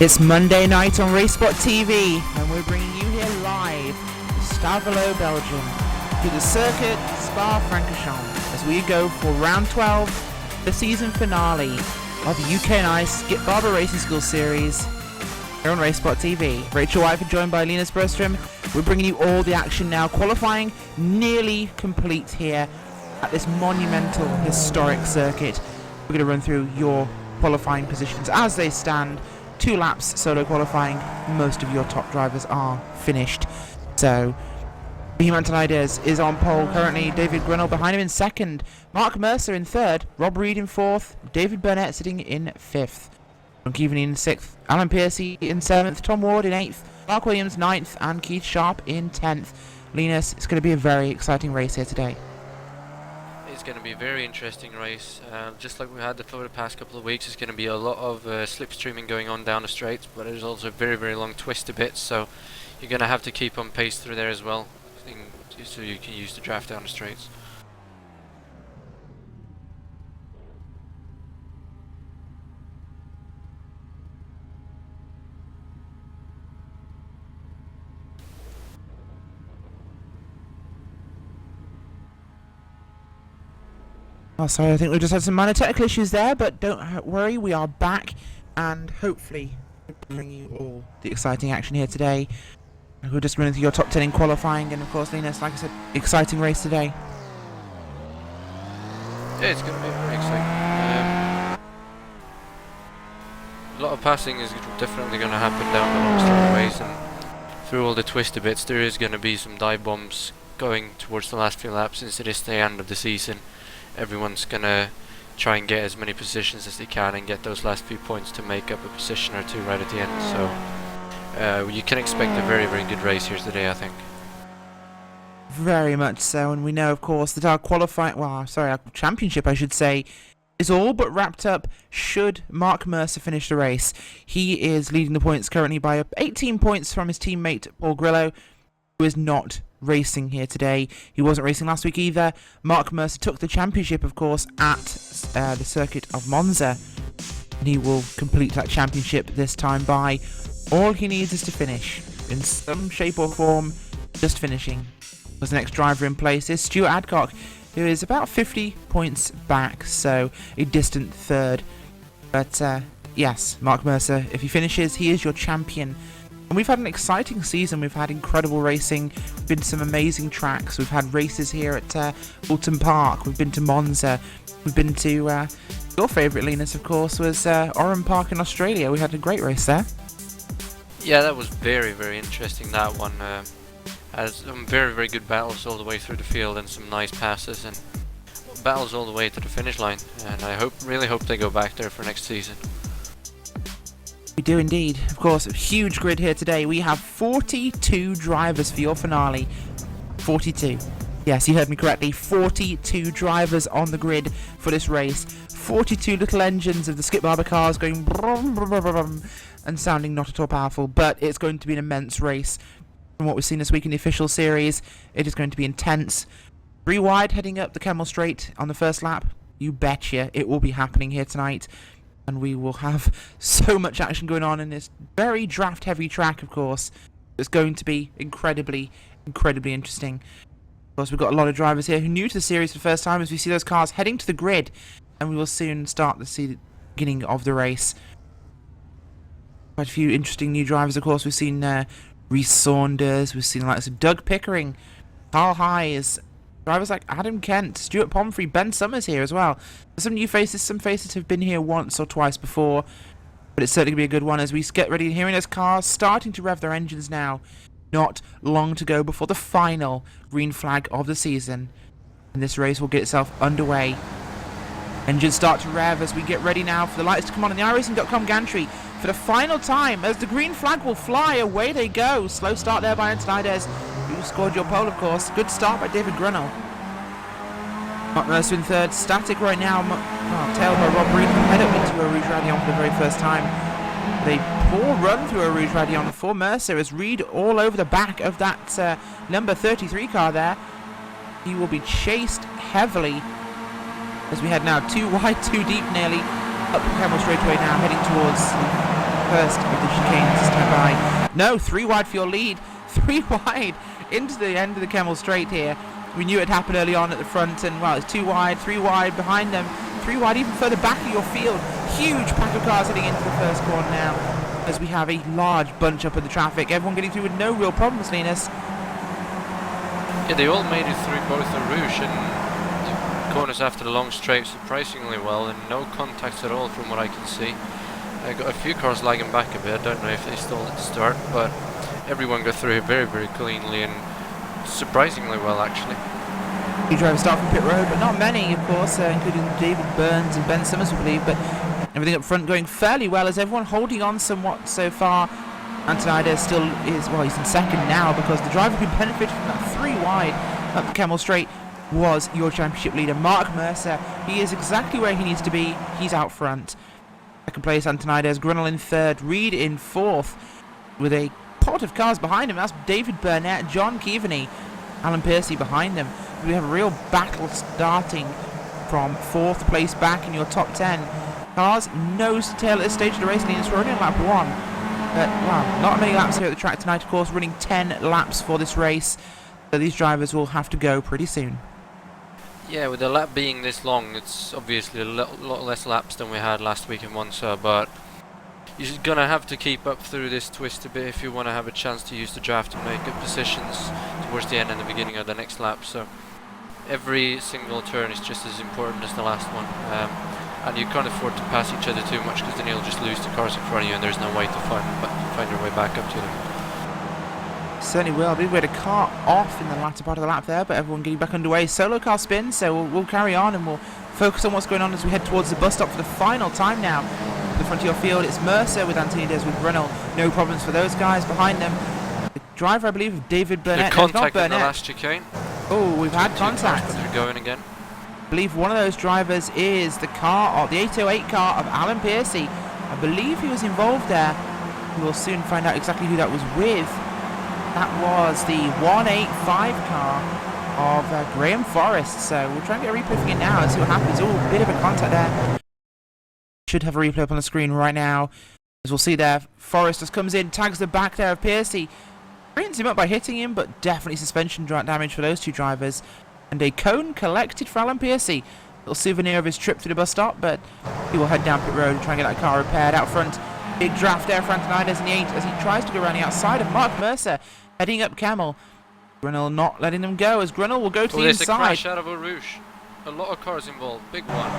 It's Monday night on RaceSpot TV, and we're bringing you here live to Stavelot, Belgium, to the circuit Spa-Francorchamps, as we go for round 12, the season finale of the UK&I Skip Barber Racing School Series here on RaceSpot TV. Rachel White joined by Linus Bergström. We're bringing you all the action now. Qualifying nearly complete here at this monumental, historic circuit. We're going to run through your qualifying positions as they stand. 2 laps solo qualifying. Most of your top drivers are finished. So Human Ideas is on pole currently. David Grinnell behind him in second. Mark Mercer in third. Rob Reed in fourth. David Burnett sitting in fifth. John Keaveney in sixth. Alan Piercy in seventh. Tom Ward in eighth. Mark Williams ninth. And Keith Sharp in 10th. Linus, it's going to be a very exciting race here today. It's going to be a very interesting race. Just like we had for the past couple of weeks, it's going to be a lot of slipstreaming going on down the straights, but there's also very, very long twisty bits, so you're going to have to keep on pace through there as well, so you can use the draft down the straights. Oh, sorry, I think we just had some minor technical issues there, but don't worry, we are back, and hopefully bring you all the exciting action here today. We're just running through your top 10 in qualifying, and of course, Linus, like I said, exciting race today. Yeah, it's going to be very exciting. A lot of passing is definitely going to happen down the long straightaways, and through all the twisty bits, there is going to be some dive bombs going towards the last few laps, since it is the end of the season. Everyone's gonna try and get as many positions as they can and get those last few points to make up a position or two right at the end. So you can expect a very, very good race here today, I think. Very much so, and we know, of course, that our our championship, I should say, is all but wrapped up should Mark Mercer finish the race. He is leading the points currently by 18 points from his teammate Paul Grillo, who is not racing here today. He wasn't racing last week either. Mark Mercer took the championship, of course, at the circuit of Monza, and he will complete that championship this time by all he needs is to finish in some shape or form. Just finishing. The next driver in place is Stuart Adcock, who is about 50 points back, so a distant third. But yes, Mark Mercer, if he finishes, he is your champion. And we've had an exciting season. We've had incredible racing. We've been to some amazing tracks. We've had races here at Alton Park. We've been to Monza. We've been to your favourite, Linus, of course, was Oran Park in Australia. We had a great race there. Yeah, that was very, very interesting, that one. Had some very, very good battles all the way through the field and some nice passes and battles all the way to the finish line. And I really hope they go back there for next season. We do indeed. Of course, a huge grid here today. We have 42 drivers for your finale. 42. Yes, you heard me correctly. 42 drivers on the grid for this race. 42 little engines of the Skip Barber cars going brum, brum, brum, brum, and sounding not at all powerful, but it's going to be an immense race. From what we've seen this week in the official series, it is going to be intense. 3 wide heading up the Camel Straight on the first lap. You betcha it will be happening here tonight. And we will have so much action going on in this very draft-heavy track, of course. It's going to be incredibly, incredibly interesting. Of course, we've got a lot of drivers here who are new to the series for the first time as we see those cars heading to the grid. And we will soon start to see the beginning of the race. Quite a few interesting new drivers, of course. We've seen Rhys Saunders. We've seen the likes of Doug Pickering, Carl Hayes, drivers like Adam Kent, Stuart Pomfrey, Ben Summers here as well. Some new faces, some faces have been here once or twice before, but it's certainly going to be a good one as we get ready. Hearing those cars starting to rev their engines now. Not long to go before the final green flag of the season, and this race will get itself underway. Engines start to rev as we get ready now for the lights to come on in the iRacing.com gantry for the final time as the green flag will fly. Away they go. Slow start there by Antonides, who scored your pole, of course. Good start by David Grinnell. Mark Mercer in third, static right now. Tailed by Rob Reed, head up into a Rouge Radion for the very first time. They poor run through a Rouge Radion for Mercer as Reed all over the back of that number 33 car there. He will be chased heavily as we head now 2 wide, 2 deep nearly up the Camel straightaway now, heading towards first of the chicane to stand by. No, 3 wide for your lead. 3 wide into the end of the Kemmel Straight here. We knew it happened early on at the front, and well, it's 2 wide, 3 wide behind them, 3 wide even further back of your field. Huge pack of cars heading into the first corner now, as we have a large bunch up in the traffic. Everyone getting through with no real problems, Linus. Yeah, they all made it through both the Rouge and the corners after the long straight surprisingly well, and no contacts at all from what I can see. I got a few cars lagging back a bit. I don't know if they stole at the start, but everyone got through very, very cleanly and surprisingly well, actually. Few drivers start from pit road, but not many, of course, including David Burns and Ben Summers, we believe, but everything up front going fairly well, as everyone holding on somewhat so far. Antonides still is, well, he's in second now, because the driver who benefited from that 3 wide up the Kemmel Straight was your championship leader, Mark Mercer. He is exactly where he needs to be. He's out front. Second place, Antonides, Grunnell in third, Reed in fourth, with a pot of cars behind him. That's David Burnett, John Keaveney, Alan Piercy behind them. We have a real battle starting from 4th place back in your top 10. Cars nose to tail at this stage of the race, Linus. We're only on lap 1. But, well, not many laps here at the track tonight, of course, running 10 laps for this race. So these drivers will have to go pretty soon. Yeah, with the lap being this long, it's obviously a lot less laps than we had last week in Monza, but you're gonna have to keep up through this twist a bit if you want to have a chance to use the draft and make good positions towards the end and the beginning of the next lap. So every single turn is just as important as the last one, and you can't afford to pass each other too much, because then you'll just lose the cars in front of you and there's no way to find your way back up to them. Certainly will. I believe we had a car off in the latter part of the lap there, but everyone getting back underway. Solo car spin, so we'll carry on and we'll focus on what's going on as we head towards the bus stop for the final time now. The front of your field, it's Mercer with Antonides with Grunnell. No problems for those guys behind them. The driver, I believe, of David Burnett. The contact no, in the last chicane. Oh, we've had contact. Cars, but they're going again. I believe one of those drivers is the car, or the 808 car of Alan Piercy. I believe he was involved there. We will soon find out exactly who that was with. That was the 185 car of Graham Forrest. So we'll try and get a replay for you now and see what happens. Oh, a bit of a contact there. Should have a replay up on the screen right now. As we'll see there, Forrest just comes in, tags the back there of Piercy. Brings him up by hitting him, but definitely suspension damage for those 2 drivers. And a cone collected for Alan Piercy. Little souvenir of his trip to the bus stop, but he will head down pit road and try and get that car repaired. Out front, big draft there for Antonides in the 8 as he tries to go around the outside of Mark Mercer, heading up Kemmel. Grunnell not letting them go, as Grunnell will go to the there's inside. A crash out of a Rouge. A lot of cars involved, big one.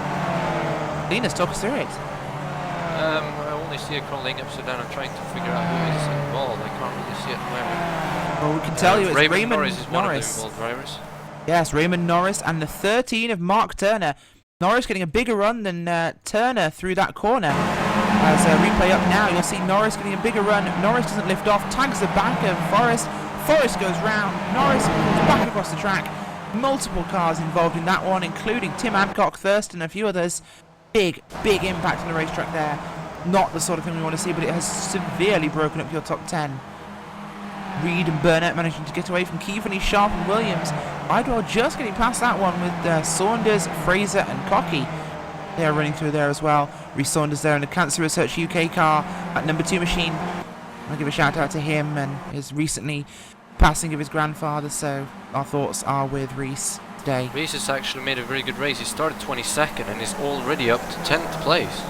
Linus, talk us through it. I only see a car laying upside down. I'm trying to figure out who is involved. I can't really see it at the moment. Well, we can tell you it's Raymond Norris is one of the Norris. involved drivers. Yes, Raymond Norris and the 13 of Mark Turner. Norris getting a bigger run than Turner through that corner. As a replay up now, you'll see Norris getting a bigger run. Norris doesn't lift off, tags the back of Forrest. Forrest goes round. Norris goes back across the track. Multiple cars involved in that one, including Tim Adcock, Thurston, and a few others. Big impact on the racetrack there. Not the sort of thing we want to see, but it has severely broken up your top 10. Reed and Burnett managing to get away from Keaveney, Sharp and Williams. Idwell just getting past that one with Saunders, Fraser and Cocky. They are running through there as well. Rhys Saunders there in the Cancer Research UK car at number 2 machine. I'll give a shout out to him and his recently passing of his grandfather, so our thoughts are with Rhys today. Rhys has actually made a very good race. He started 22nd and is already up to 10th place.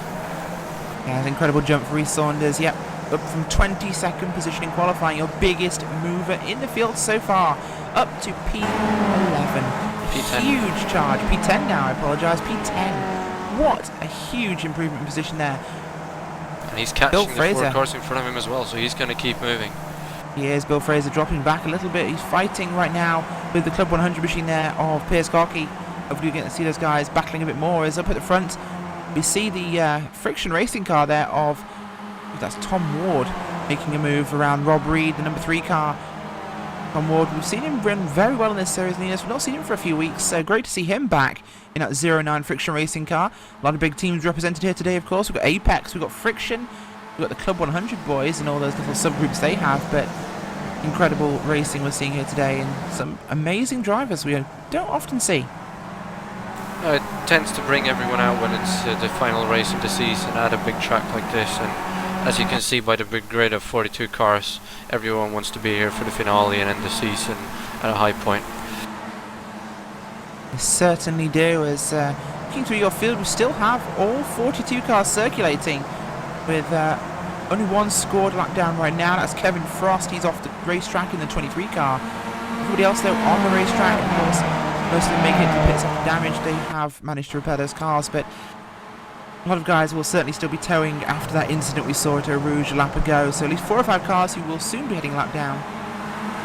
Yeah, an incredible jump for Rhys Saunders. Yep, up from 22nd position in qualifying, your biggest mover in the field so far, up to P11. P10. Huge charge. P10 now, I apologise. P10. What a huge improvement in position there. And he's catching the 4 cars in front of him as well, so he's going to keep moving. He is. Bill Fraser dropping back a little bit. He's fighting right now with the Club 100 machine there of Piers Cocky. Hopefully we get to see those guys battling a bit more. As up at the front, we see the friction racing car there of, that's Tom Ward, making a move around Rob Reed, the number 3 car. Tom Ward, we've seen him run very well in this series, Linus. We've not seen him for a few weeks, so great to see him back in that 09 friction racing car. A lot of big teams represented here today, of course. We've got Apex, we've got Friction, we've got the Club 100 boys and all those little subgroups they have, but incredible racing we're seeing here today, and some amazing drivers we don't often see. It tends to bring everyone out when it's the final race of the season at a big track like this, and as you can see by the big grid of 42 cars, everyone wants to be here for the finale and end the season at a high point. They certainly do. As looking through your field, we still have all 42 cars circulating, with only one scored lap down right now. That's Kevin Frost. He's off the racetrack in the 23 car. Everybody else, though, on the racetrack. Of course, most of them make it to pits after damage. They have managed to repair those cars, but a lot of guys will certainly still be towing after that incident we saw at Eau Rouge a lap ago. So at least 4 or 5 cars who will soon be heading lap down.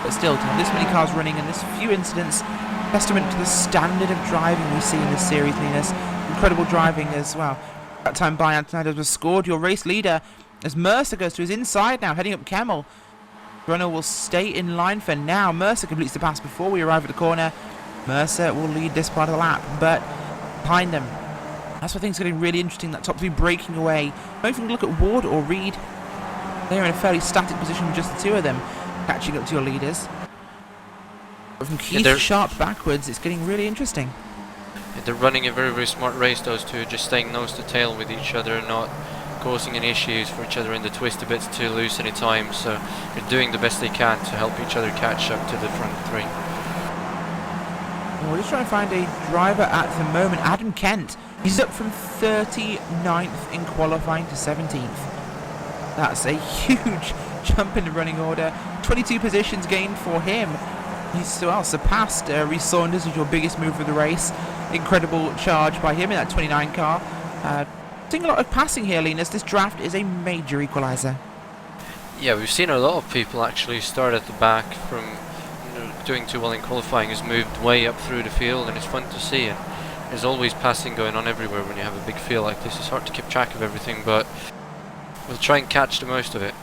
But still, to have this many cars running and this few incidents, testament to the standard of driving we see in this series, Linus. Incredible driving as well. That time by Antonides was scored. Your race leader, as Mercer goes to his inside now, heading up Kemmel. Brunel will stay in line for now. Mercer completes the pass before we arrive at the corner. Mercer will lead this part of the lap, but behind them, that's where things are getting really interesting. That top 3 breaking away. Don't even look at Ward or Reed. They're in a fairly static position with just the 2 of them catching up to your leaders. But from Keith Sharp backwards, it's getting really interesting. They're running a very, very smart race, those two, just staying nose to tail with each other, not causing any issues for each other in the twisty bits to lose any time. So they're doing the best they can to help each other catch up to the front 3. Well, we're just trying to find a driver at the moment. Adam Kent. He's up from 39th in qualifying to 17th. That's a huge jump in the running order. 22 positions gained for him. He's well surpassed Rhys Saunders, who's your biggest move of the race. Incredible charge by him in that 29 car. Seeing a lot of passing here, Linus. This draft is a major equaliser. Yeah, we've seen a lot of people actually start at the back from doing too well in qualifying, has moved way up through the field, and it's fun to see. And there's always passing going on everywhere when you have a big field like this. It's hard to keep track of everything, but we'll try and catch the most of it.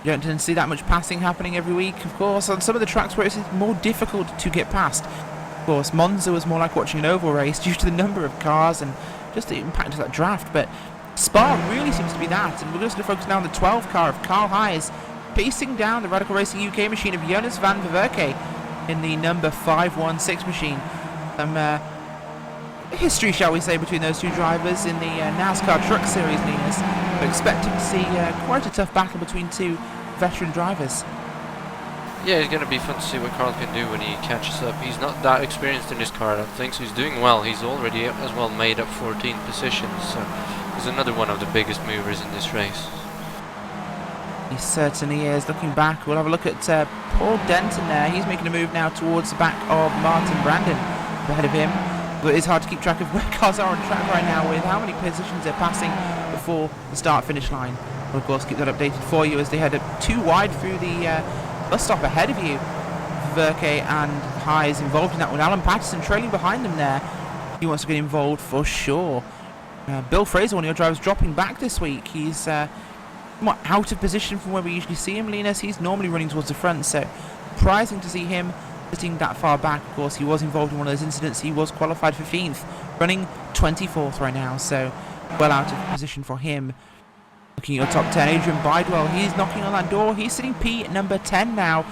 You don't tend to see that much passing happening every week, of course, on some of the tracks where it's more difficult to get past. Of course, Monza was more like watching an oval race due to the number of cars and just the impact of that draft, but Spa really seems to be that, and we're just going to focus now on the 12 car of Carl Hayes, pacing down the Radical Racing UK machine of Jonas van Verwerke in the number 516 machine. Some history, shall we say, between those 2 drivers in the NASCAR Truck Series, Linus. We're expecting to see quite a tough battle between 2 veteran drivers. Yeah, it's going to be fun to see what Carl can do when he catches up. He's not that experienced in this car, I don't think, so he's doing well. He's already as well made up 14 positions, so he's another one of the biggest movers in this race. He certainly is. Looking back, we'll have a look at Paul Denton there. He's making a move now towards the back of Martin Brandon ahead of him. But it's hard to keep track of where cars are on track right now with how many positions they're passing before the start-finish line. We'll of course keep that updated for you as they head up 2 wide through the bus stop ahead of you. Verke and Hayes involved in that one. Alan Patterson trailing behind them there. He wants to get involved for sure. Bill Fraser, one of your drivers, dropping back this week. He's somewhat out of position from where we usually see him, Linus. He's normally running towards the front, so surprising to see him sitting that far back. Of course, he was involved in one of those incidents. He was qualified 15th, running 24th right now, so well out of position for him. Looking at your top 10, Adrian Bidwell, he's knocking on that door. He's sitting P at number 10 now,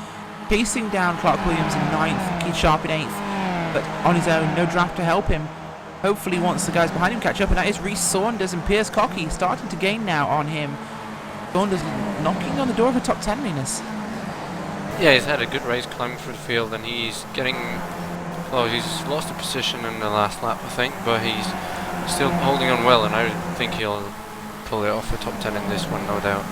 pacing down Clark Williams in 9th, Keith Sharp in 8th, but on his own, no draft to help him. Hopefully once the guys behind him catch up, and that is Rhys Saunders and Piers Cockey starting to gain now on him. Saunders knocking on the door of the top 10, Linus. Yeah, he's had a good race climbing through the field, and he's getting... Well, he's lost a position in the last lap, I think, but he's still holding on well, and I think he'll pull it off the top 10 in this one, no doubt.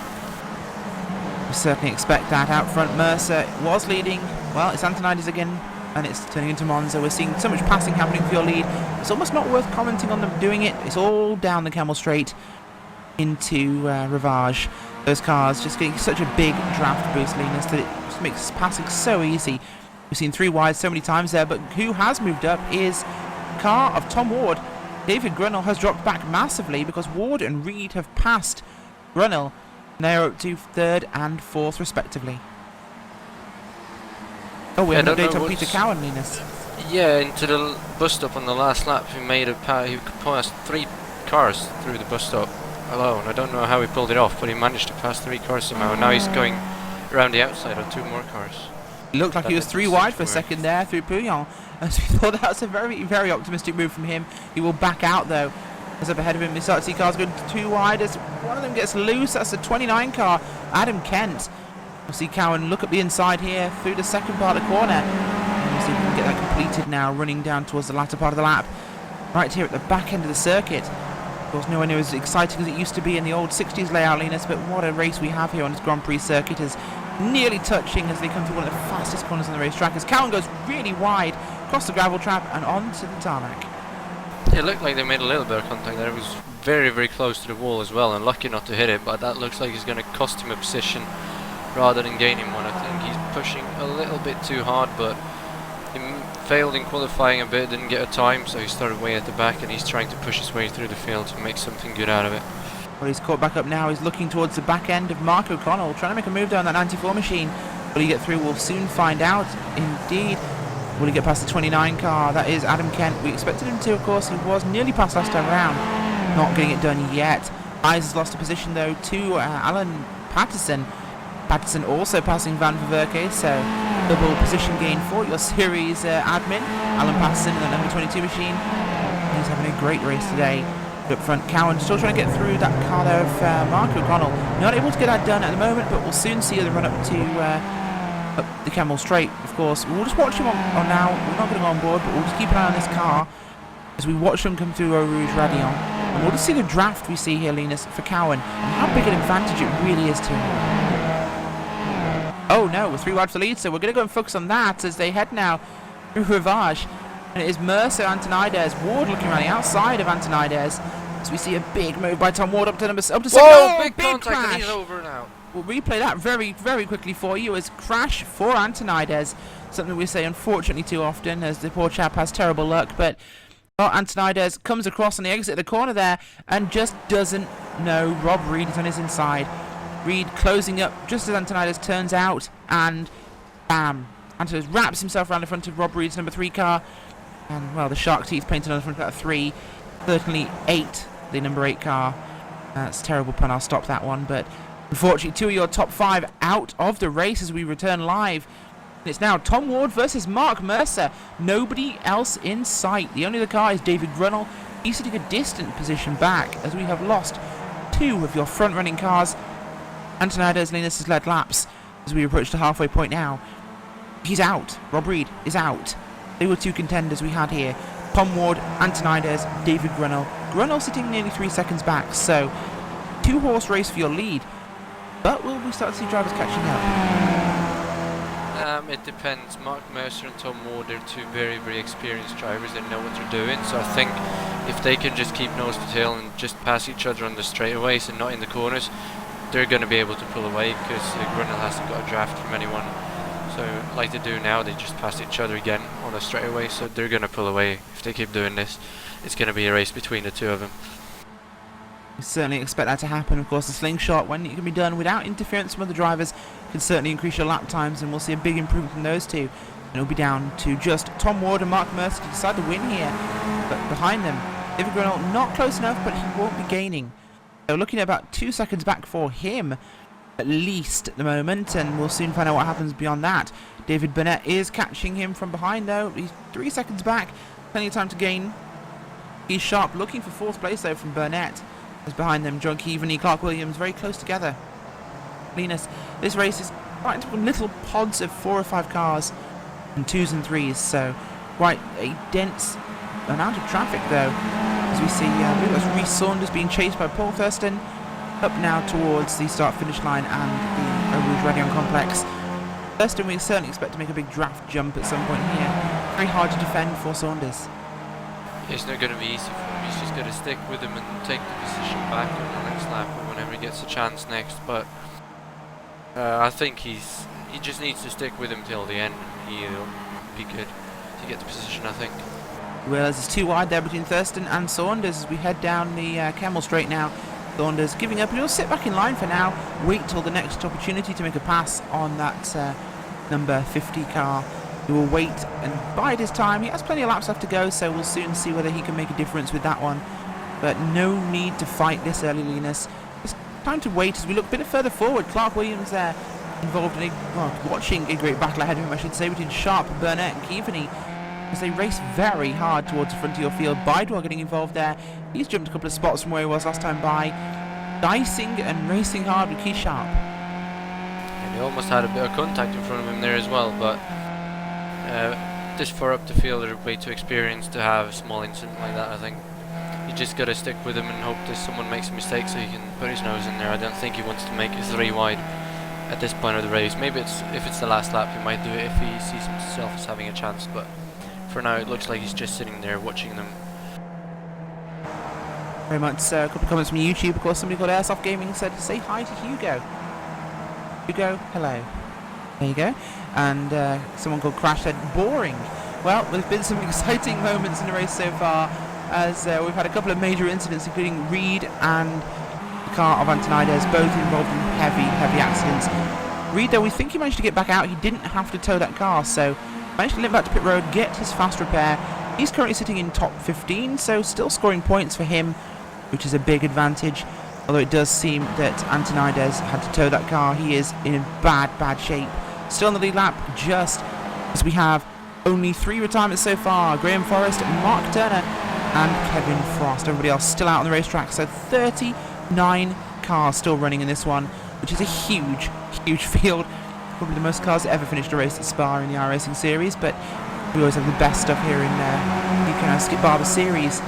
We certainly expect that. Out front, Mercer was leading. Well, it's Antonides again, and it's turning into Monza. We're seeing so much passing happening for your lead. It's almost not worth commenting on them doing it. It's all down the Kemmel Straight into Rivage. Those cars just getting such a big draft boost, Linus, that it just makes passing so easy. We've seen 3 wide so many times there, but who has moved up is car of Tom Ward. David Grunnell has dropped back massively because Ward and Reed have passed Grunnell. They're up to 3rd and 4th respectively. Oh, we have an update on Peter Cowan, Linus. Yeah, into the bus stop on the last lap, he passed 3 cars through the bus stop alone. I don't know how he pulled it off, but he managed to pass 3 cars somehow, and now he's going around the outside on 2 more cars. It looked like he was 3 wide for a second there through Pouillon, as we thought that was a very, very optimistic move from him. He will back out though. As up ahead of him, we start to see cars going too wide as one of them gets loose. That's the 29 car, Adam Kent. We'll see Cowan look up the inside here through the second part of the corner. And we'll see if we can get that completed now, running down towards the latter part of the lap. Right here at the back end of the circuit. Of course, nowhere near as exciting as it used to be in the old 60s layout, Linus, but what a race we have here on this Grand Prix circuit, is nearly touching as they come to one of the fastest corners on the racetrack as Cowan goes really wide across the gravel trap and onto the tarmac. It looked like they made a little bit of contact there. It was very, very close to the wall as well, and lucky not to hit it, but that looks like it's going to cost him a position rather than gain him one. I think he's pushing a little bit too hard, but he failed in qualifying a bit, didn't get a time, so he started way at the back, and he's trying to push his way through the field to make something good out of it. Well, he's caught back up now. He's looking towards the back end of Mark O'Connell, trying to make a move down that 94 machine. Will he get through? We'll soon find out. Indeed. Will he get past the 29 car? That is Adam Kent. We expected him to, of course. He was nearly past last time around. Not getting it done yet. Eyes has lost a position, though, to Alan Patterson. Patterson also passing Van Verkerk, so double position gain for your series admin. Alan Patterson in the number 22 machine. He's having a great race today. Up front, Cowan still trying to get through that car there of Mark O'Connell. Not able to get that done at the moment, but we'll soon see the run up to up the Camel Straight, of course. We'll just watch him on now. We're not going to go on board, but we'll just keep an eye on this car as we watch him come through Eau Rouge Radion. And we'll just see the draft we see here, Linus, for Cowan, and how big an advantage it really is to him. Oh no, we're 3 wide for the lead, so we're going to go and focus on that as they head now through Rivage. And it is Mercer, Antonides, Ward looking around the outside of Antonides. So we see a big move by Tom Ward up to number 7. Whoa, Oh, big contact, crash. and he's over now. We'll replay that very, very quickly for you as crash for Antonides. Something we say unfortunately too often, as the poor chap has terrible luck. But well, Antonides comes across on the exit of the corner there and just doesn't know Rob Reed is on his inside. Reed closing up just as Antonides turns out, and bam! Antonides wraps himself around the front of Rob Reed's number 3 car. And well, the shark teeth painted on the front of that 3. Certainly 8, the number 8 car. That's a terrible pun, I'll stop that one. But unfortunately, 2 of your top 5 out of the race as we return live. It's now Tom Ward versus Mark Mercer. Nobody else in sight. The only other car is David Grunnell. He's sitting a distant position back as we have lost 2 of your front-running cars. Antonides Linus has led laps as we approach the halfway point now. He's out. Rob Reed is out. They were 2 contenders we had here. Tom Ward, Antonides, David Grunnell. Grunnell sitting nearly 3 seconds back, so 2-horse race for your lead. But will we start to see drivers catching up? It depends. Mark Mercer and Tom Ward are 2 very, very experienced drivers. They know what they're doing, so I think if they can just keep nose to tail and just pass each other on the straightaways and not in the corners, they're going to be able to pull away, because Grunnell hasn't got a draft from anyone. So like they do now, they just pass each other again on the straightaway, so they're going to pull away if they keep doing this. It's going to be a race between the 2 of them. We certainly expect that to happen. Of course, the slingshot, when it can be done without interference from other drivers, can certainly increase your lap times, and we'll see a big improvement from those 2. And it'll be down to just Tom Ward and Mark Mercer to decide the win here. But behind them, David Grunnell not close enough, but he won't be gaining. So looking at about 2 seconds back for him, at least at the moment, and we'll soon find out what happens beyond that. David Burnett is catching him from behind, though. He's 3 seconds back, plenty of time to gain. He's sharp, looking for 4th place, though, from Burnett. As behind them, John Keaveney, Clark Williams, very close together. Linus, this race is right into little pods of 4 or 5 cars, and 2s and 3s, so quite a dense amount of traffic, though. As we see, I believe that's Rhys Saunders being chased by Paul Thurston, up now towards the start-finish line and the Eau Rouge Radion complex. Thurston, we certainly expect to make a big draft jump at some point here. Very hard to defend for Saunders. It's not going to be easy for him. He's just got to stick with him and take the position back on the next lap or whenever he gets a chance next. But I think he just needs to stick with him till the end. He'll be good to get the position, I think. Well, as it's 2 wide there between Thurston and Saunders as we head down the Camel Straight now. Saunders giving up. He'll sit back in line for now. Wait till the next opportunity to make a pass on that number 50 car. He will wait and bide his time. He has plenty of laps left to go, so we'll soon see whether he can make a difference with that one. But no need to fight this early, Linus. It's time to wait as we look a bit further forward. Clark Williams there involved in watching a great battle ahead of him, I should say, between Sharp, Burnett and Keaveney. as they race very hard towards the front of your field. Bidwell getting involved there. He's jumped a couple of spots from where he was last time by. Dicing and racing hard with Keith Sharp. And he almost had a bit of contact in front of him there as well, but this far up the field are way too experienced to have a small incident like that. I think you just got to stick with him and hope that someone makes a mistake so he can put his nose in there. I don't think he wants to make it 3 wide at this point of the race. Maybe if it's the last lap he might do it if he sees himself as having a chance, but for now it looks like he's just sitting there watching them. Very much so. A couple of comments from YouTube. Of course, somebody called Airsoft Gaming said to say hi to Hugo. Hugo, hello. There you go. And someone called Crash said boring. Well, there's been some exciting moments in the race so far, as we've had a couple of major incidents, including Reed and the car of Antonides, both involved in heavy accidents. Reed, though, we think he managed to get back out. He didn't have to tow that car, so managed to limp back to pit road, get his fast repair. He's currently sitting in top 15, so still scoring points for him, which is a big advantage. Although it does seem that Antonides had to tow that car. He is in bad shape. Still on the lead lap, just as we have only 3 retirements so far. Graham Forrest, Mark Turner and Kevin Frost. Everybody else still out on the racetrack. So 39 cars still running in this one, which is a huge field. Probably the most cars that ever finished a race at Spa in the iRacing series, but we always have the best stuff here in the UK&I Skip Barber series.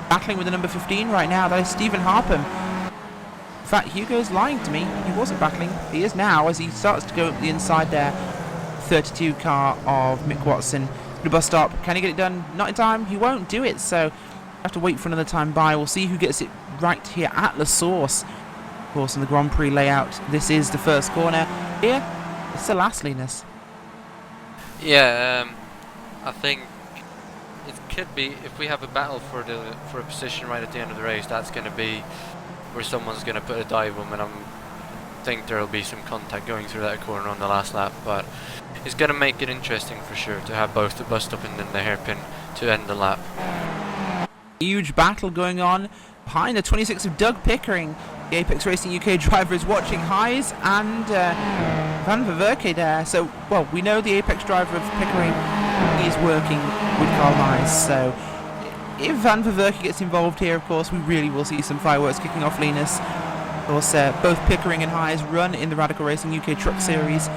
Battling with the number 15 right now, that is Stephen Harpham. In fact, Hugo's lying to me. He wasn't battling. He is now, as he starts to go up the inside there. 32 car of Mick Watson. The bus stop. Can he get it done? Not in time. He won't do it, so have to wait for another time by. We'll see who gets it right here at La Source. Of course, on the Grand Prix layout, this is the first corner. Here, it's the last, Linus. Yeah, I think it could be, if we have a battle for a position right at the end of the race, that's going to be where someone's going to put a dive bomb, and I think there will be some contact going through that corner on the last lap, but it's going to make it interesting for sure to have both the bus stop and then the hairpin to end the lap. Huge battle going on behind the 26 of Doug Pickering. The Apex Racing UK driver is watching highs, and Van Verwerke there. So, well, we know the Apex driver of Pickering is working with Carl Highs, so if Van Verwerke gets involved here, of course, we really will see some fireworks kicking off, Linus. Of course, both Pickering and Highs run in the Radical Racing UK Truck Series,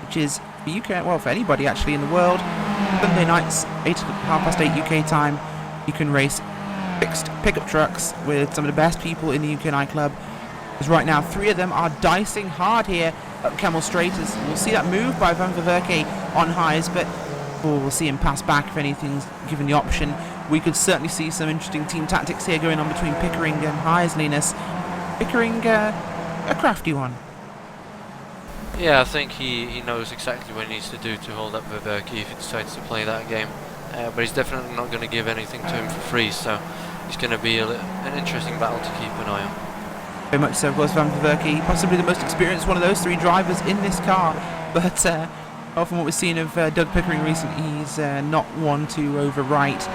which is for UK, well, for anybody actually in the world. Sunday nights, 8:30 UK time, you can race fixed pickup trucks with some of the best people in the UK&I club. Because right now, 3 of them are dicing hard here up Camel Straight. As we'll see that move by Van Verwerke on Highs, but we'll see him pass back if anything's given the option. We could certainly see some interesting team tactics here going on between Pickering and Highs, Linus. Pickering, a crafty one. Yeah, I think he knows exactly what he needs to do to hold up Verwerke if he decides to play that game. But he's definitely not going to give anything to him for free, so it's going to be an interesting battle to keep an eye on. Very much so, of course, Van Verwerke, possibly the most experienced one of those 3 drivers in this car. But from what we've seen of Doug Pickering recently, he's not one to overwrite.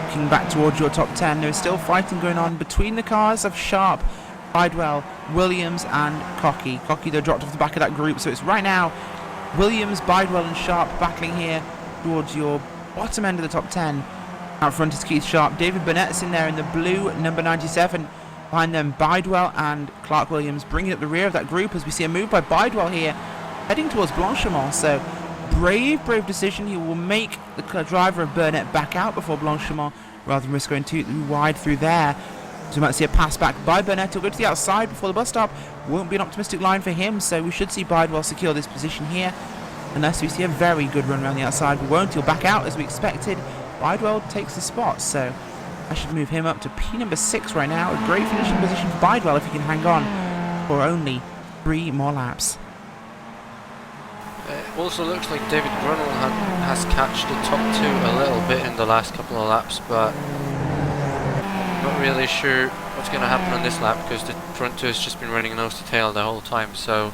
Looking back towards your top 10, there's still fighting going on between the cars of Sharp, Bidwell, Williams and Cocky. Cocky, though, dropped off the back of that group, so it's right now Williams, Bidwell and Sharp battling here towards your bottom end of the top 10. Out front is Keith Sharp. David Burnett's in there in the blue, number 97. Behind them, Bidwell and Clark Williams bringing up the rear of that group as we see a move by Bidwell here, heading towards Blanchimont. So, brave decision. He will make the driver of Burnett back out before Blanchimont, rather than risk going too wide through there. So we might see a pass back by Burnett. He'll go to the outside before the bus stop. Won't be an optimistic line for him, so we should see Bidwell secure this position here. Unless we see a very good run around the outside. We won't. He'll back out as we expected. Bidwell takes the spot, so I should move him up to P number 6 right now. A great finishing position for Bidwell if he can hang on for only 3 more laps. It also looks like David Grunnell has catched the top 2 a little bit in the last couple of laps, but not really sure what's going to happen on this lap because the front 2 has just been running nose to tail the whole time. So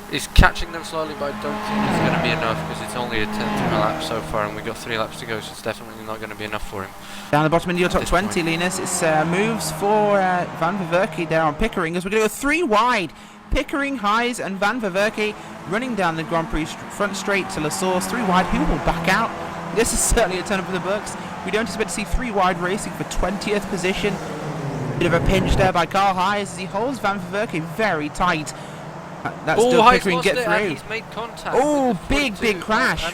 he's catching them slowly, but I don't think it's going to be enough because it's only a 10th of a lap so far, and we've got 3 laps to go, so it's definitely not going to be enough for him. Down the bottom into your top 20, Linus. It's moves for Van Verwerke there on Pickering as we're going to go 3 wide. Pickering, Highs and Van Verwerke running down the Grand Prix front straight to La Source. 3 wide. Who will back out? this is certainly a turn for the books. We don't expect to see 3 wide racing for 20th position. Bit of a pinch there by Carl Hayes as he holds Van Verkerk very tight. That's still Pickering get through. He's made contact. Oh, big crash.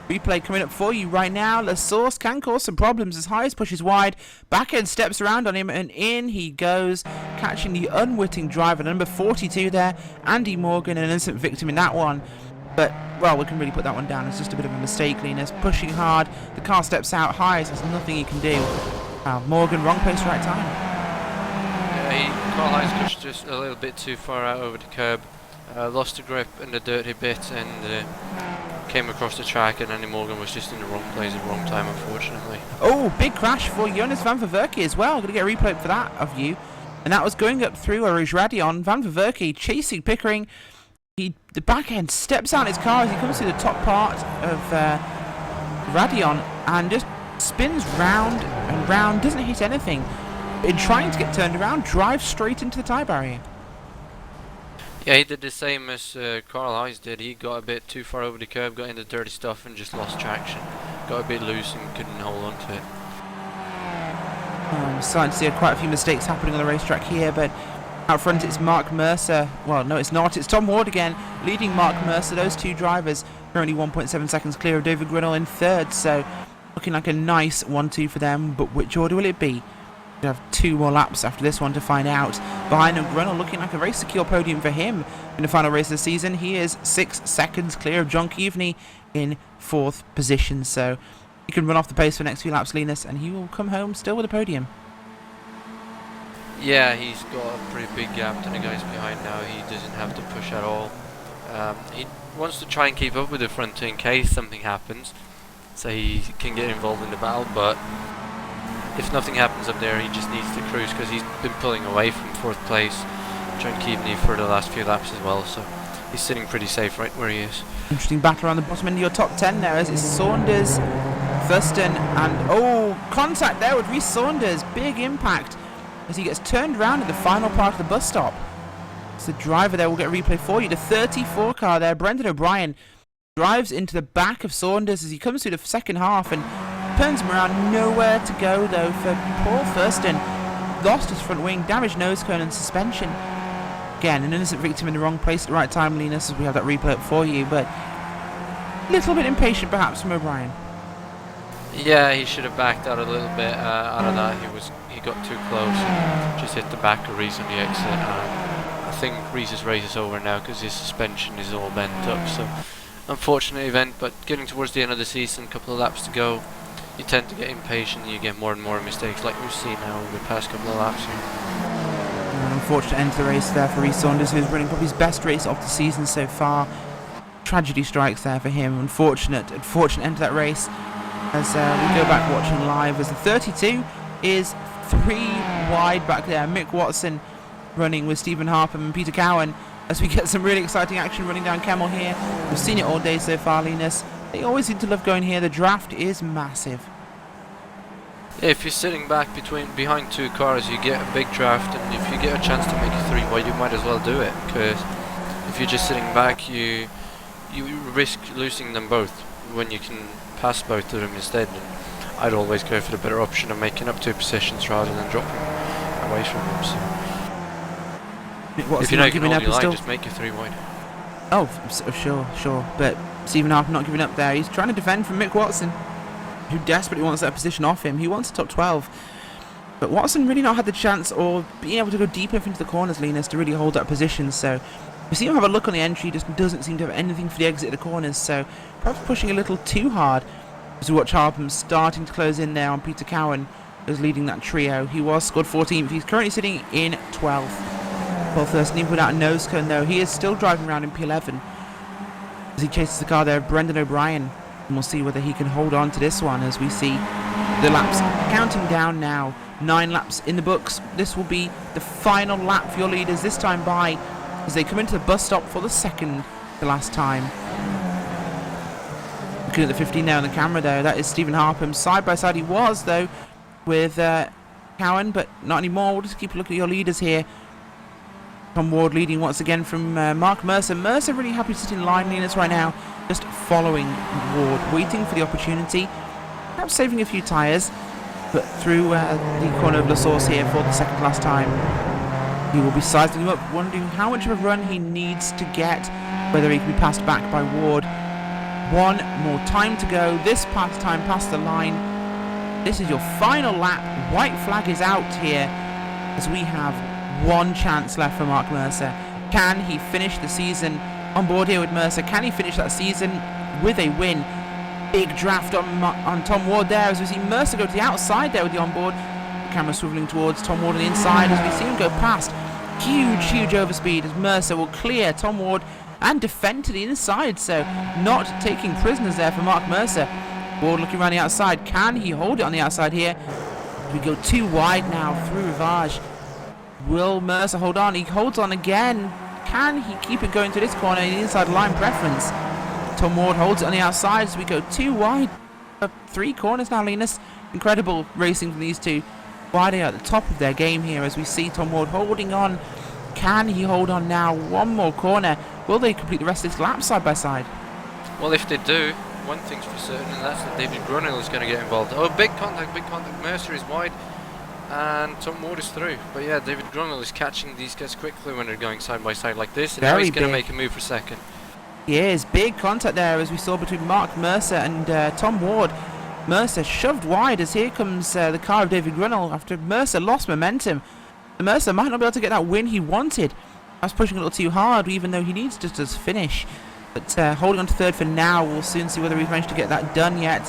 Replay coming up for you right now. The source can cause some problems as Hayes pushes wide. Back end steps around on him and in he goes, catching the unwitting driver, number 42 there, Andy Morgan, an innocent victim in that one. But, well, we can really put that one down. It's just a bit of a mistake, Linus. Pushing hard. The car steps out. Hayes has nothing he can do. Morgan, wrong place, right time. Yeah, Carl Hayes pushed just a little bit too far out over the curb. Lost the grip in the dirty bit and came across the track, and Andy Morgan was just in the wrong place at the wrong time, unfortunately. Oh, big crash for Jonas Van Verkerk as well. Going to get a replay for that of you. And that was going up through Rouge Radion. Van Verkerk chasing Pickering. The back end steps out his car as he comes to the top part of Radion and just spins round and round, doesn't hit anything. In trying to get turned around, drives straight into the tyre barrier. Yeah, he did the same as Carl Hayes did. He got a bit too far over the curb, got into dirty stuff and just lost traction. Got a bit loose and couldn't hold on to it. I'm starting to see quite a few mistakes happening on the racetrack here, but out front it's Mark Mercer. Well, no, it's not. It's Tom Ward again, leading Mark Mercer. Those 2 drivers are only 1.7 seconds clear of David Grinnell in 3rd, so looking like a nice 1-2 for them. But which order will it be? We have 2 more laps after this one to find out. Behind him, Grinnell looking like a very secure podium for him in the final race of the season. He is 6 seconds clear of John Keaveney in 4th position, so he can run off the pace for the next few laps, Linus, and he will come home still with a podium. Yeah, he's got a pretty big gap to the guys behind now. He doesn't have to push at all. He wants to try and keep up with the front two in case something happens, so he can get involved in the battle, but if nothing happens up there, he just needs to cruise because he's been pulling away from 4th place, John Keaveney, for the last few laps as well, so he's sitting pretty safe right where he is. Interesting battle around the bottom end of your top 10 there as it's Saunders, Thurston, and contact there with Rhys Saunders. Big impact as he gets turned around in the final part of the bus stop. So the driver there will get a replay for you. The 34 car there, Brendan O'Brien, drives into the back of Saunders as he comes through the second half and turns him around. Nowhere to go though for Paul Thurston. Lost his front wing, damaged nose cone and suspension. Again, an innocent victim in the wrong place at the right time, Linus, as we have that replay up for you, but a little bit impatient perhaps from O'Brien. Yeah, he should have backed out a little bit out of that. He got too close and just hit the back of Rhys on the exit. I think Rhys's race is over now because his suspension is all bent up, so unfortunate event, but getting towards the end of the season, a couple of laps to go, you tend to get impatient and you get more and more mistakes like we've seen now over the past couple of laps here. An unfortunate end to the race there for Rhys Saunders, who's running probably his best race of the season so far. Tragedy strikes there for him. Unfortunate end to that race. As we go back watching live, as the 32 is 3 wide back there. Mick Watson running with Stephen Harpham and Peter Cowan as we get some really exciting action running down Kemmel here. We've seen it all day so far, Linus. They always seem to love going here. The draft is massive. Yeah, if you're sitting back behind 2 cars, you get a big draft, and if you get a chance to make it 3 wide, you might as well do it, because if you're just sitting back, you risk losing them both when you can pass both of them instead. And I'd always go for the better option of making up 2 positions rather than dropping away from them. So if you're not giving up, just make it 3 wide. Oh, sure. But Stephen Harpham not giving up there. He's trying to defend from Mick Watson, who desperately wants that position off him. He wants the top 12. But Watson really not had the chance or being able to go deep enough into the corners, Linus, to really hold that position. So we see him have a look on the entry, just doesn't seem to have anything for the exit of the corners. So perhaps pushing a little too hard. As we watch Harpham starting to close in there on Peter Cowan, who's leading that trio. He was scored 14th. He's currently sitting in 12th. Paul Thurston, even without a nose cone though, he is still driving around in P11 as he chases the car there of Brendan O'Brien. And we'll see whether he can hold on to this one as we see the laps counting down now. 9 laps in the books. This will be the final lap for your leaders this time by as they come into the bus stop for the second to last time. Looking at the 15 now on the camera though, that is Stephen Harpham. Side by side he was though with Cowan, but not anymore. We'll just keep a look at your leaders here. Tom Ward leading once again from Mark Mercer. Mercer really happy to sit in line, Linus, right now, just following Ward, waiting for the opportunity, perhaps saving a few tyres, but through the corner of La Source here for the second last time. He will be sizing him up, wondering how much of a run he needs to get, whether he can be passed back by Ward. One more time to go. This time past the line. This is your final lap. White flag is out here as we have one chance left for Mark Mercer. Can he finish the season on board here with Mercer? Can he finish that season with a win? Big draft on Tom Ward there as we see Mercer go to the outside there with the onboard. Camera swiveling towards Tom Ward on the inside as we see him go past. Huge overspeed as Mercer will clear Tom Ward and defend to the inside, so not taking prisoners there for Mark Mercer. Ward looking around the outside. Can he hold it on the outside here? We go too wide now through Rivage. Will Mercer hold on? He holds on again. Can he keep it going to this corner? The inside line preference. Tom Ward holds it on the outside as we go too wide. 3 corners now, Linus. Incredible racing from these two. Wide at the top of their game here as we see Tom Ward holding on. Can he hold on now? One more corner. Will they complete the rest of this lap side by side? Well, if they do, one thing's for certain, and that's that David Grunel is going to get involved. Oh, big contact. Mercer is wide, and Tom Ward is through. But yeah, David Grunel is catching these guys quickly when they're going side by side like this, and now he's going to make a move for second. He is. Big contact there as we saw between Mark Mercer and Tom Ward. Mercer shoved wide as here comes the car of David Grunel after Mercer lost momentum. Mercer might not be able to get that win he wanted. I was pushing a little too hard, even though he needs to just finish. But holding on to third for now. We'll soon see whether he's managed to get that done yet.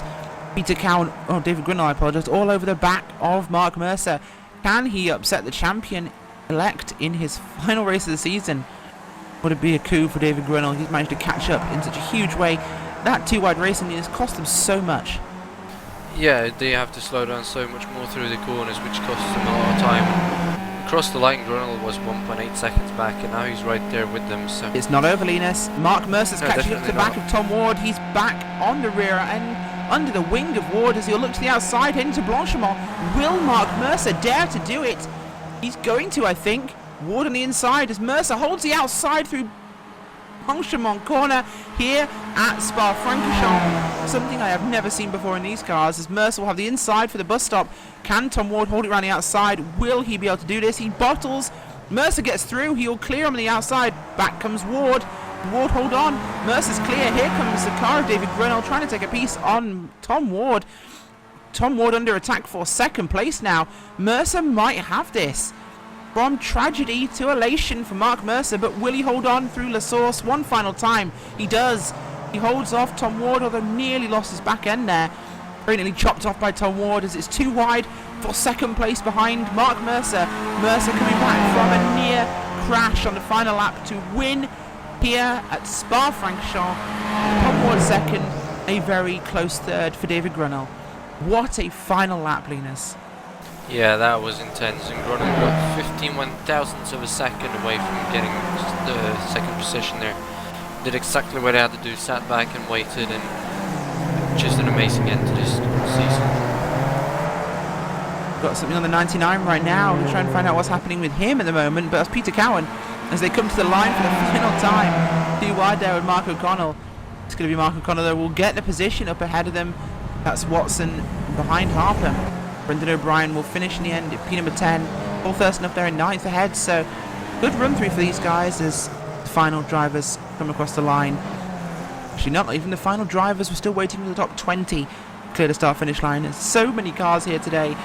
David Grunel, I apologise, all over the back of Mark Mercer. Can he upset the champion-elect in his final race of the season? Would it be a coup for David Grunel? He's managed to catch up in such a huge way. That too-wide racing has cost them so much. Yeah, they have to slow down so much more through the corners, which costs them a lot of time. Across the line, Grunel was 1.8 seconds back, and now he's right there with them. So it's not over, Linus. Mark Mercer's catching up to the back of Tom Ward. He's back on the rear end, under the wing of Ward as he'll look to the outside, heading to Blanchimont. Will Mark Mercer dare to do it? He's going to, I think. Ward on the inside as Mercer holds the outside through Blanchimont corner here at Spa-Francorchamps. Something I have never seen before in these cars as Mercer will have the inside for the bus stop. Can Tom Ward hold it around the outside? Will he be able to do this? He bottles. Mercer gets through. He'll clear him on the outside. Back comes Ward. Ward hold on. Mercer's clear. Here comes the car of David Grunel trying to take a piece on Tom Ward. Tom Ward under attack for second place now. Mercer might have this. From tragedy to elation for Mark Mercer, but will he hold on through La Source one final time? He does. He holds off Tom Ward, although nearly lost his back end there. Very nearly chopped off by Tom Ward as it's too wide for second place behind Mark Mercer. Mercer coming back from a near crash on the final lap to win here at Spa-Francorchamps. Tom Ward second, a very close third for David Grunel. What a final lap, Linus. Yeah, that was intense, and Grunel got 15 thousandths of a second away from getting the second position there. Did exactly what he had to do, sat back and waited, and just an amazing end to this season. Got something on the 99 right now. We're trying to find out what's happening with him at the moment, but that's Peter Cowan as they come to the line for the final time. Too wide there with Mark O'Connell. It's going to be Mark O'Connell that will get the position up ahead of them. That's Watson behind Harper. Brendan O'Brien will finish in the end at P number 10. Paul Thurston up there in 9th ahead, so good run through for these guys as the final drivers come across the line. Actually, not even the final drivers, we're still waiting for the top 20 clear the start finish line. There's so many cars here today.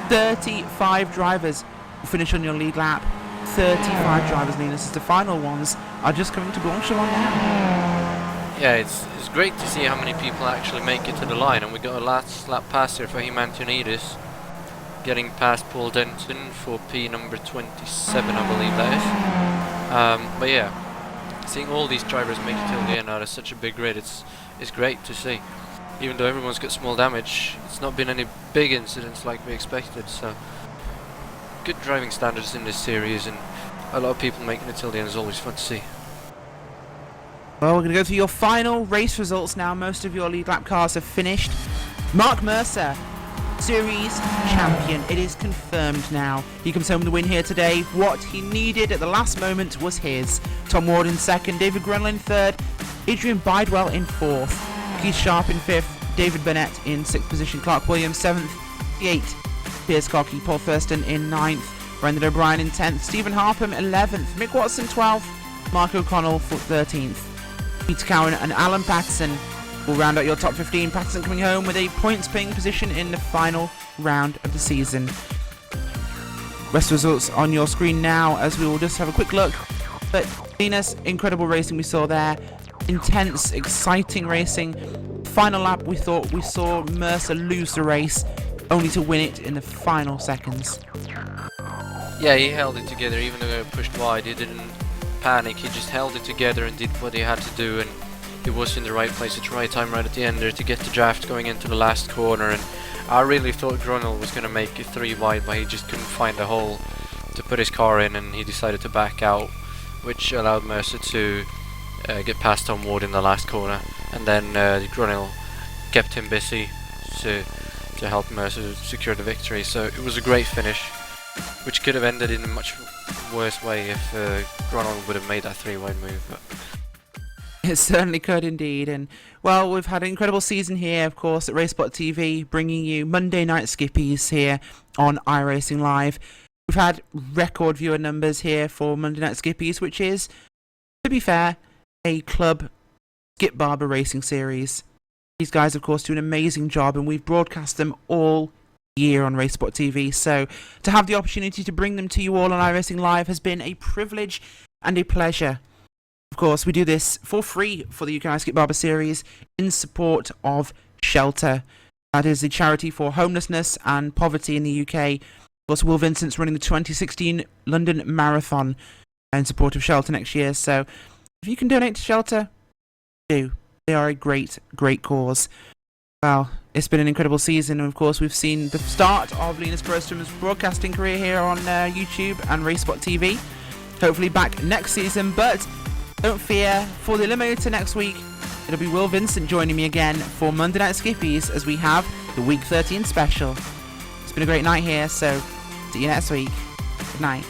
35 drivers will finish on your lead lap. 35 drivers, Linus, as the final ones are just coming to Blanchimont now. Yeah, it's great to see how many people actually make it to the line, and we got a last lap pass here for him, Antonides, getting past Paul Denton for P number 27, I believe that is. But yeah, seeing all these drivers make it till the end out of such a big grid, it's great to see. Even though everyone's got small damage, it's not been any big incidents like we expected, so good driving standards in this series, and a lot of people making it till the end is always fun to see. Well, we're going to go through your final race results now. Most of your lead lap cars have finished. Mark Mercer, Series champion. It is confirmed now. He comes home with the win here today. What he needed at the last moment was his. Tom Ward in second, David Grunwald in third, Adrian Bidewell in fourth, Keith Sharp in fifth, David Burnett in sixth position, Clark Williams seventh, 8th, Piers Cocky, Paul Thurston in 9th, Brendan O'Brien in 10th, Stephen Harpham 11th, Mick Watson 12th, Mark O'Connell 13th. Peter Cowan and Alan Patterson will round out your top 15. Patterson coming home with a points paying position in the final round of the season. Rest results on your screen now as we will just have a quick look. But Venus, incredible racing we saw there. Intense, exciting racing. Final lap we thought we saw Mercer lose the race, only to win it in the final seconds. Yeah, he held it together even though he pushed wide. He didn't panic, he just held it together and did what he had to do, and he was in the right place at the right time right at the end there to get the draft going into the last corner. And I really thought Grunwald was going to make it 3 wide, but he just couldn't find a hole to put his car in, and he decided to back out, which allowed Mercer to get past Tom Ward in the last corner, and then Grunwald kept him busy to help Mercer secure the victory. So it was a great finish, which could have ended in a much worse way if Grunwald would have made that 3 wide move. But it certainly could indeed. And well, we've had an incredible season here, of course, at RaceSpot TV, bringing you Monday night Skippys here on iRacing Live. We've had record viewer numbers here for Monday night Skippys, which is, to be fair, a club Skip Barber racing series. These guys, of course, do an amazing job, and we've broadcast them all year on RaceSpot TV. So to have the opportunity to bring them to you all on iRacing Live has been a privilege and a pleasure. Of course, we do this for free for the UK&I Skip Barber series in support of Shelter. That is the charity for homelessness and poverty in the UK. Of course, Will Vincent's running the 2016 London Marathon in support of Shelter next year. So if you can donate to Shelter, do. They are a great, great cause. Well, it's been an incredible season, and of course we've seen the start of Linus Brostrom's broadcasting career here on YouTube and RaceSpot TV. Hopefully back next season, but don't fear, for the Eliminator next week, it'll be Will Vincent joining me again for Monday Night Skippies as we have the Week 13 special. It's been a great night here, so see you next week. Good night.